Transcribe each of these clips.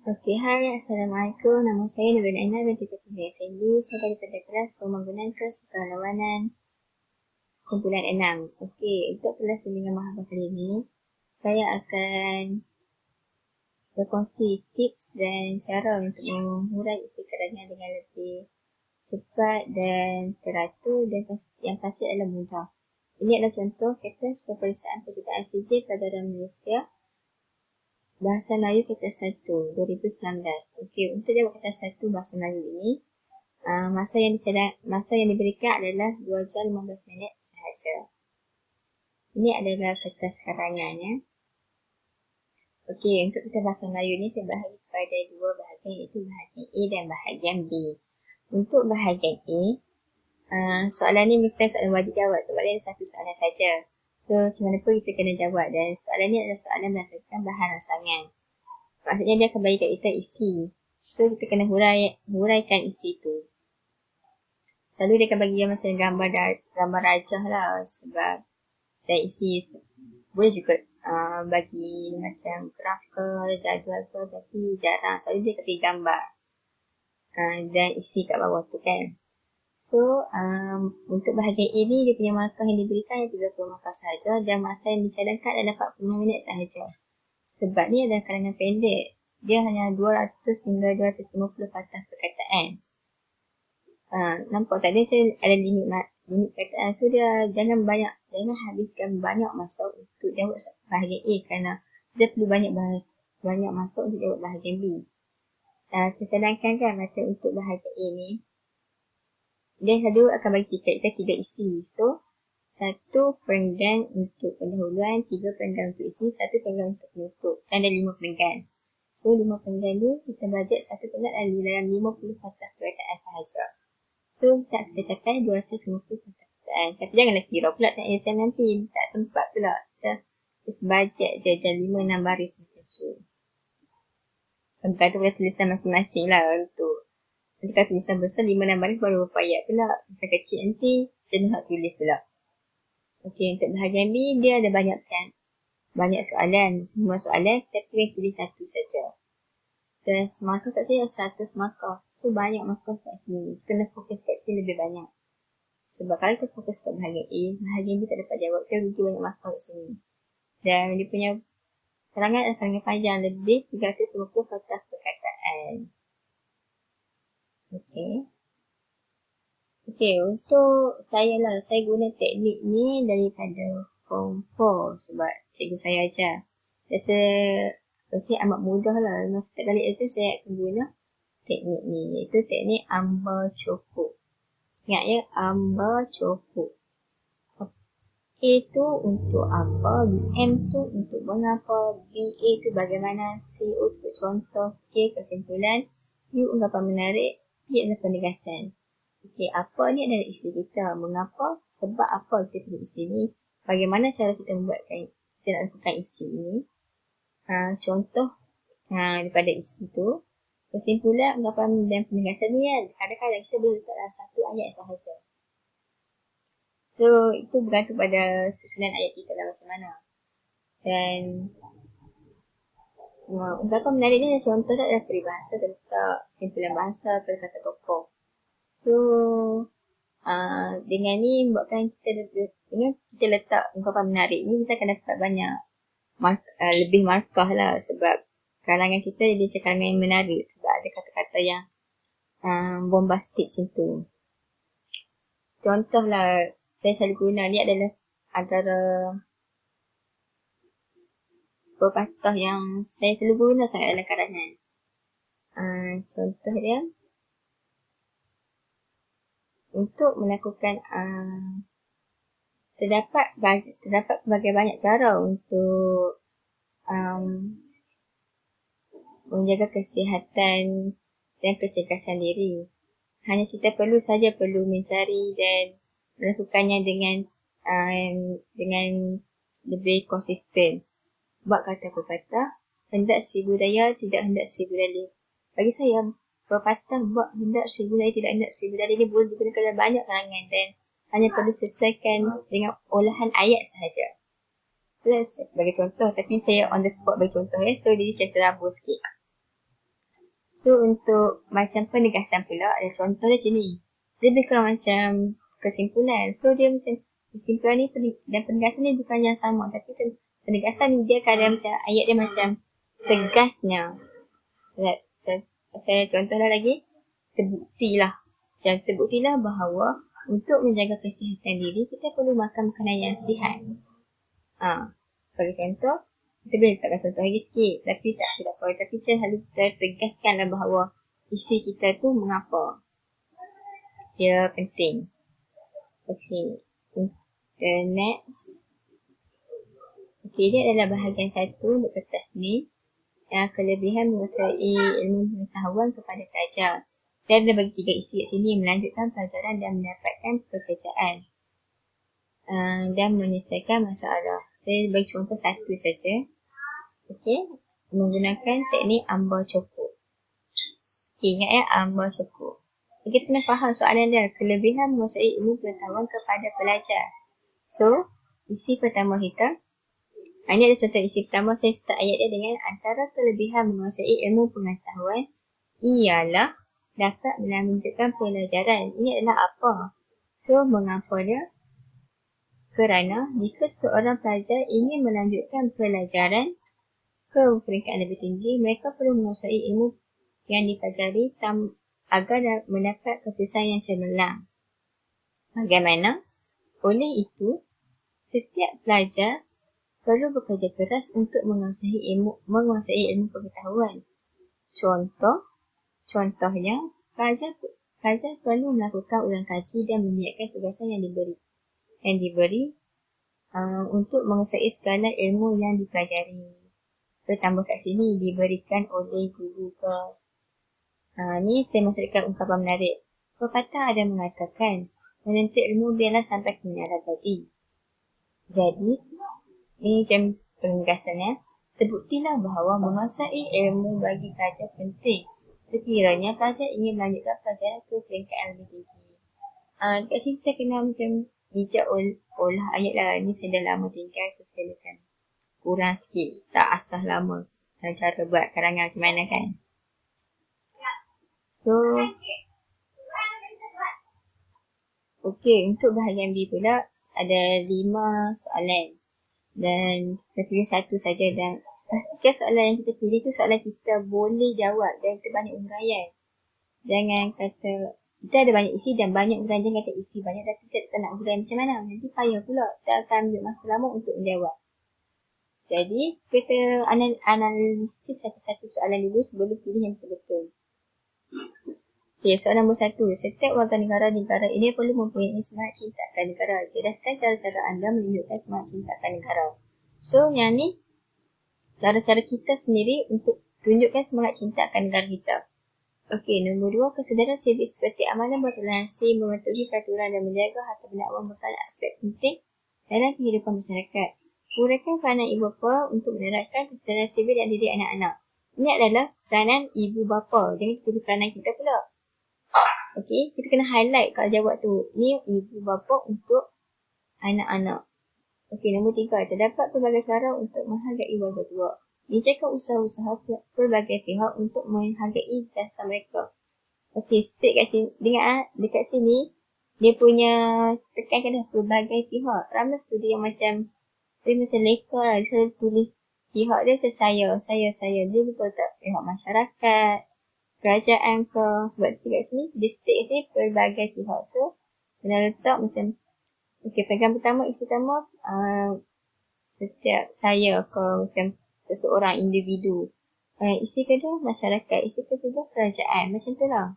Okey, hai. Assalamualaikum. Nama saya Nurul Aina binti Fatimah Effendi. Saya daripada kelas Pembangunan Kesukarelawanan kumpulan 6. Okey, untuk kelas bimbingan mahasiswa kali ini, saya akan berkongsi tips dan cara untuk mengurai isi kerangan dengan lebih cepat dan teratur dan yang pasti adalah mudah. Ini adalah contoh kertas peperiksaan penciptaan sijil pelajaran Malaysia Bahasa Melayu kertas 1 2019. Okey, untuk jawab kertas 1 bahasa Melayu ini, masa yang diberikan adalah 2 jam 15 minit sahaja. Ini adalah kertas karangannya. Okey, untuk kertas bahasa Melayu ini terbahagi kepada dua bahagian, iaitu bahagian A dan bahagian B. Untuk bahagian A, soalan ni bukan soalan wajib jawab sebab dia ada satu soalan saja. So, macam mana pun kita kena jawab, dan soalan ni adalah soalan berdasarkan bahan rancangan. Maksudnya dia akan bagi kat kita isi. So, kita kena huraikan isi tu. Selalu dia akan bagi macam gambar rajah lah, sebab dan isi boleh juga bagi macam graf ke, jadual ke, tapi jarang. Selalu dia akan bagi gambar dan isi kat bawah tu kan. So, untuk bahagian A ni, dia punya markah yang diberikan 30 markah sahaja dan masa yang dicadangkan adalah 45 minit sahaja. Sebab ni adalah karangan pendek. Dia hanya 200 hingga 250 patah perkataan. Nampak tak? Dia macam ada limit perkataan. So, dia jangan habiskan banyak masa untuk jawab bahagian A kerana dia perlu banyak masa untuk jawab bahagian B. Sedangkan kan macam untuk bahagian A ni, dia selalu akan bagi kita 3 isi. So, 1 perenggan untuk pendahuluan, 3 perenggan untuk isi, 1 perenggan untuk penutup. Dan ada 5 perenggan. So, 5 perenggan ni kita bajet 1 perenggan dalam 50 patah perkataan sahaja. So, kita capai 250 patah perkataan. Tapi janganlah kira pula tak exam nanti. Tak sempat pula. Kita bajet je macam 5-6 baris macam tu. Kadang-kadang boleh tulisan masing-masing lah untuk nanti kalau tulisan besar 5-6 baris baru berapa ayat pula. Tulisan kecil nanti kita nak tulis pula. Okey, untuk bahagian B dia ada banyak soalan. 5 soalan tapi kita pilih satu saja. Dan markah kat sini 100 markah. So banyak markah kat sini. Kena fokus kat sini lebih banyak. Sebab kalau kita fokus kat bahagian A, bahagian B tak dapat jawab, kita rugi banyak markah kat sini. Dan dia punya karangan adalah karangan panjang, lebih 350 patah perkataan. Okey, untuk saya guna teknik ni daripada Form 4 sebab cikgu saya ajar. Rasanya amat mudah lah. Setiap kali exam saya akan guna teknik ni, iaitu teknik Amba Cokok. Ingat ya, Amba Cokok. A tu untuk apa, M tu untuk mengapa, BA tu bagaimana, CO tu contoh, K kesimpulan, U ungkapan menarik, P adalah penegasan. Okey, apa ni adalah isi kita. Mengapa, sebab apa kita pilih isi ni, bagaimana cara kita lakukan isi ni. Contoh daripada isi tu, kesimpulan, ungkapan dan penegasan ni kan, kadang-kadang kita boleh letak dalam satu ayat sahaja. So, itu bergantung pada susunan ayat kita lah macam mana. Dan ungkapan menarik ni contoh tak adalah peribahasa, terletak kesimpulan bahasa, kata tokoh. So, dengan ni buatkan dengan kita letak ungkapan menarik ni, kita akan dapat banyak lebih markah lah, sebab karangan kita jadi karangan yang menarik sebab ada kata-kata yang bombastik macam tu. Contoh lah saya selalu guna ni adalah antara pepatah yang saya selalu guna sangat dalam karangan. Contoh dia, untuk melakukan terdapat berbagai banyak cara untuk menjaga kesihatan dan kecergasan diri. Hanya kita perlu mencari dan melakukannya dengan lebih konsisten. Buat kata pepatah, hendak 1000 daya, tidak hendak 1000 dalil. Bagi saya, pepatah buat hendak 1000 daya, tidak hendak 1000 dalil ni boleh digunakan dalam banyak karangan dan hanya perlu sesuaikan dengan olahan ayat sahaja. Bagi contoh, tapi saya on the spot bagi contoh ya, so dia macam terabur sikit. So untuk macam penegasan pula, ada contoh dia macam ni. Dia lebih kurang macam kesimpulan. So dia macam kesimpulan ni dan penegasan ni bukan yang sama. Tapi macam penegasan ni dia kadang macam ayat dia macam tegasnya. Saya contohlah lagi. Terbuktilah bahawa untuk menjaga kesihatan diri, kita perlu makan makanan yang sihat. Bagi contoh, kita boleh letakkan contoh lagi sikit. Tapi tak apa. Tapi kita harus tegaskanlah bahawa isi kita tu mengapa dia penting. Okay. The next. Okay, dia adalah bahagian 1 untuk kertas ni. Yang kelebihan menguasai ilmu pengetahuan kepada pelajar. Dan ada bagi 3 isi kat sini, melanjutkan pelajaran dan mendapatkan pekerjaan. Dan menyelesaikan masalah. Saya bagi contoh 1 saja. Okay, menggunakan teknik ambar cukup. Okay, ingat ya, ambar cukup. Kita kena faham soalan dia. Kelebihan menguasai ilmu pengetahuan kepada pelajar. So, isi pertama kita. Ini ada contoh isi pertama. Saya start ayat dia dengan antara kelebihan menguasai ilmu pengetahuan ialah dapat melanjutkan pelajaran. Ini adalah apa? So, mengapa dia? Kerana jika seorang pelajar ingin melanjutkan pelajaran ke peringkat lebih tinggi, mereka perlu menguasai ilmu yang dipelajari agar mendapat keputusan yang cemerlang. Bagaimana? Oleh itu, setiap pelajar perlu bekerja keras untuk menguasai ilmu pengetahuan. Contohnya, pelajar perlu melakukan ulang kaji dan menyiapkan tugasan yang diberi untuk menguasai segala ilmu yang dipelajari. Bertambah kat sini, diberikan oleh guru ke. Ni saya masukkan ungkapan menarik. Pepatah ada mengatakan, menuntut ilmu biarlah sampai ke menara tadi. Jadi, ini macam penegasannya. Terbuktilah bahawa menguasai ilmu bagi pelajar penting. Sekiranya pelajar ingin melanjutkan pelajaran ke peringkat yang lebih tinggi. Dekat sini kita kena macam bijak olah ayat lah. Ni saya dah lama tinggal, so saya macam kurang sikit. Tak asah lama cara buat karangan macam mana kan. So, okay, untuk bahagian B pula ada 5 soalan. Dan kita pilih satu saja dan pastikan soalan yang kita pilih tu soalan kita boleh jawab dan kita banyak uraian. Jangan kata kita ada banyak isi dan banyak uraian, jangan kata isi banyak tapi kita tak nak uraian macam mana. Nanti payah pula, kita akan ambil masa lama untuk menjawab. Jadi kita analisis satu-satu soalan dulu sebelum pilih yang betul-betul. Okay, soalan nombor 1. Setiap warga negara ini perlu mempunyai semangat cinta akan negara. Jelaskan cara-cara anda menunjukkan semangat cinta akan negara. So, yang ni cara-cara kita sendiri untuk tunjukkan semangat cinta akan negara kita. Okay, nombor 2. Kesedaran sivik seperti amalan bertoleransi, mematuhi peraturan dan menjaga harta benda awam merupakan aspek penting dalam kehidupan masyarakat. Uraikan peranan ibu bapa untuk menerapkan kesedaran sivik dan didik anak-anak. Ini adalah peranan ibu bapa. Jangan kita peranan kita pula. Okay, kita kena highlight kalau jawab tu. Ni ibu bapa untuk anak-anak. Okay, nombor 3. Terdapat pelbagai cara untuk menghargai warga tua. Bincangkan usaha-usaha pelbagai pihak untuk menghargai jasa mereka. Okay, state kat sini. Dekat sini, dia punya tekankan dah pelbagai pihak. Ramai studi yang macam leka lah. Dia selalu tulis pihak dia macam saya. Dia lupa tak pihak masyarakat, kerajaan ke. Sebab kat sini, dia state kat sini pelbagai pihak. So, kena letak macam, okay, pegang pertama, isi pertama, setiap saya ke macam seseorang individu. Isi kedua, masyarakat. Isi ketiga, kerajaan. Macam tu lah.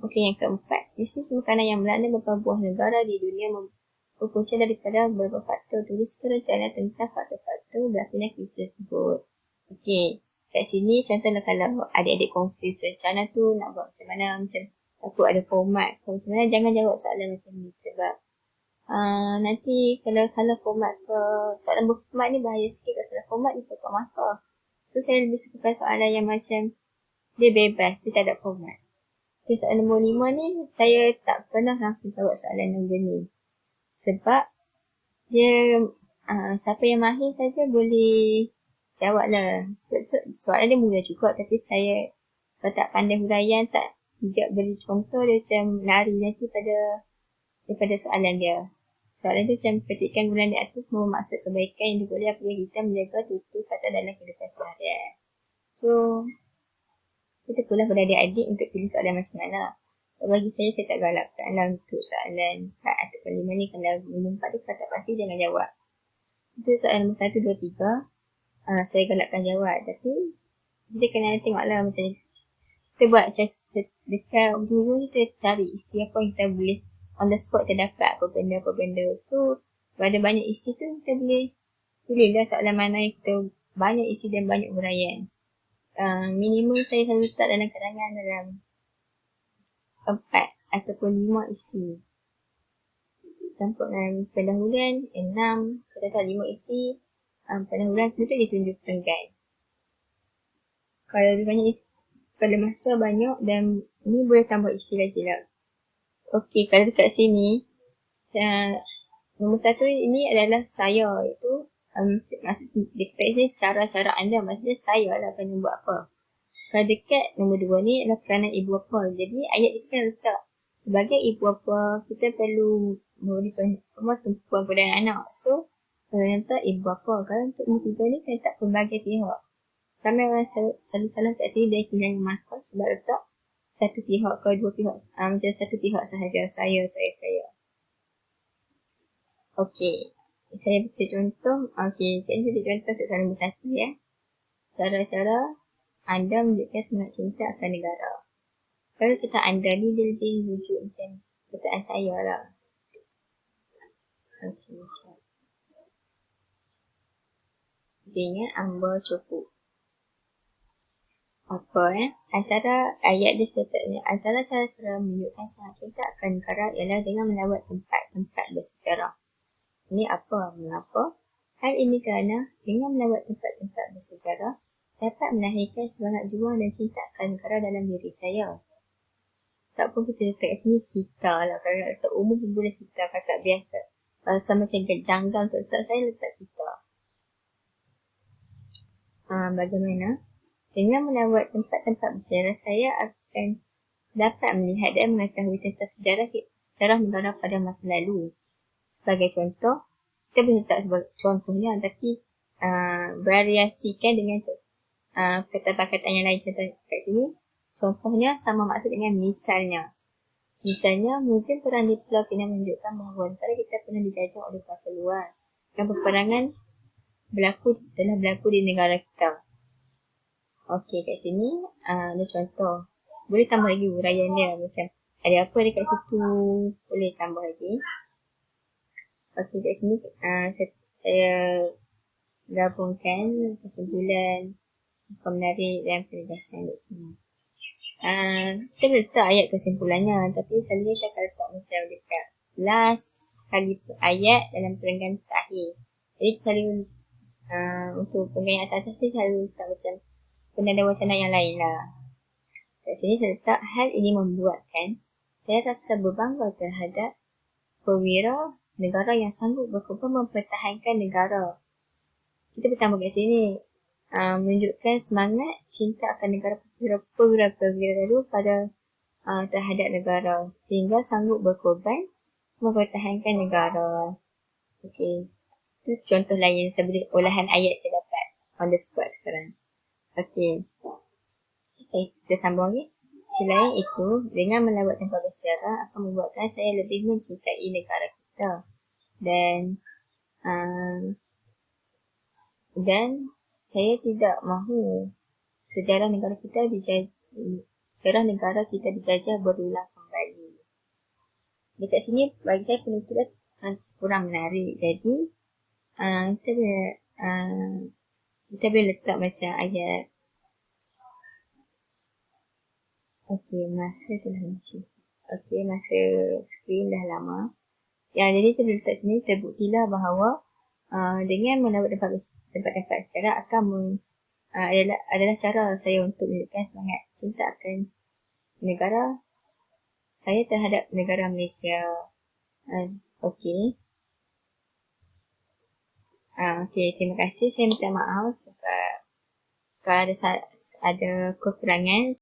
Okay, yang keempat. Bisnis makanan yang melanda beberapa buah negara di dunia berpunca daripada beberapa faktor. Tulis rencana tentang faktor-faktor berlakunya aktiviti tersebut. Okay. Kat sini contohnya kalau adik-adik confuse rencana tu nak buat macam mana, macam takut ada format ke macam mana, jangan jawab soalan macam ni sebab nanti kalau salah format ke, soalan berformat ni bahaya sikit. Kalau salah format dia potong masa. So saya lebih suka soalan yang macam dia bebas, dia tak ada format. Okay, soalan nombor 5 ni saya tak pernah langsung jawab soalan nombor ni sebab dia siapa yang mahir saja boleh jawab lah. Soalan dia mudah juga tapi saya Kalau tak pandai huraian, tak bijak beri contoh, dia macam lari nanti daripada soalan dia. Soalan tu macam petikan gurauan di atas bermaksud kebaikan yang diboleh apabila kita menjaga tutur kata dalam kehidupan seharian. So, kita pula pada adik-adik untuk pilih soalan macam mana. Bagi saya tak galakkan lah untuk soalan 4 atau 5 ni. Kalau nombor 4 tu tak pasti jangan jawab. Itu soalan nombor 1, 2, 3. Saya galakkan jawab. Tapi, kita kena tengok lah macam ni. Kita buat macam dekat Google ni kita cari isi apa yang kita boleh on the spot kita dapat apa benda. So, pada banyak isi tu kita boleh pilih lah soalan mana yang kita banyak isi dan banyak huraian. Minimum saya selalu letak dalam karangan dalam 4 ataupun 5 isi. Campur dengan pendahuluan 6, kata 5 isi. Pendahuluan tu ditunjukkan guide. Kalau lebih banyak isi, kalau masa banyak dan ni boleh tambah isi lagi lah. Okey, kalau dekat sini nombor 1 ini adalah saya, iaitu maksud dekat sini cara-cara anda, maksudnya saya lah akan buat apa. Kalau dekat nombor 2 ni adalah peranan ibu bapa. Jadi ayat kita kan letak sebagai ibu bapa kita perlu memberikan tumpuan kepada anak. So kalau letak ibu bapa, kalau untuk nombor 3 ni kita letak pelbagai pihak. Kami orang selalu salah kat sini dari kehilangan markah sebab letak satu pihak ke dua pihak, macam satu pihak sahaja, saya. Okey, saya beri contoh. Okey, saya beri contoh untuk soalan nombor 1 ya. Cara-cara anda menunjukkan semangat cinta akan negara. Kalau kita anda ni dia lebih rujuk macam perkataan saya lah. Okey, macam ingat amba cukup. Antara ayat dia seterusnya, antara cara menunjukkan semangat cinta akan negara ialah dengan melawat tempat-tempat bersejarah. Ini apa? Mengapa? Hal ini kerana dengan melawat tempat-tempat bersejarah dapat melahirkan semangat juang dan cinta akan negara dalam diri saya. Tak pun kita letak kat sini kita lah. Kalau nak letak umum pun boleh kita, kakak biasa. Kalau sama macam janggal untuk letak, saya letak kita. Bagaimana? Dengan melawat tempat-tempat bersejarah, saya akan dapat melihat dan mengetahui tentang sejarah negara pada masa lalu. Sebagai contoh, kita boleh letak sebagai contohnya, tapi variasikan dengan perkataan-perkataan yang lain. Contoh kat sini, contohnya sama maksud dengan misalnya. Misalnya, muzium perang di Pulau Pinang menunjukkan bahawa negara kita pernah dijajah oleh kuasa luar dan peperangan telah berlaku di negara kita. Okey, kat sini ada contoh. Boleh tambah lagi huraian dia. Macam ada apa dekat situ, boleh tambah lagi. Okey, kat sini saya gabungkan kesimpulan, menarik dan penegasan kat sini. Kita boleh letak ayat kesimpulannya, tapi selalunya saya akan letak macam dekat last kali ayat dalam perenggan terakhir. Jadi selalu untuk perenggan atas ni selalu letak macam penanda wacana yang lain lah. Kat sini saya letak hal ini membuatkan saya rasa berbangga terhadap perwira negara yang sanggup berkorban mempertahankan negara. Kita bertambah kat sini menunjukkan semangat cinta akan negara perwira lalu pada terhadap negara sehingga sanggup berkorban mempertahankan negara. Okey, itu contoh lain sebagai olahan ayat saya dapat on the spot sekarang. Okey, kita sambung lagi. Selain itu, dengan melawat tempat bersejarah akan membuatkan saya lebih mencintai negara kita dan saya tidak mahu sejarah negara kita dijajah berulang kembali. Dekat sini bagi saya penuturan kurang menarik. Jadi kita boleh letak macam ayat. Okey, masa telah macam. Okey, masa skrin dah lama. Jadi kita boleh letak sini, terbuktilah bahawa dengan melawat tempat-tempat sejarah adalah cara saya untuk menunjukkan semangat cinta akan negara saya terhadap negara Malaysia. Okey. Okey, terima kasih. Saya minta maaf sebab kalau ada kekurangan.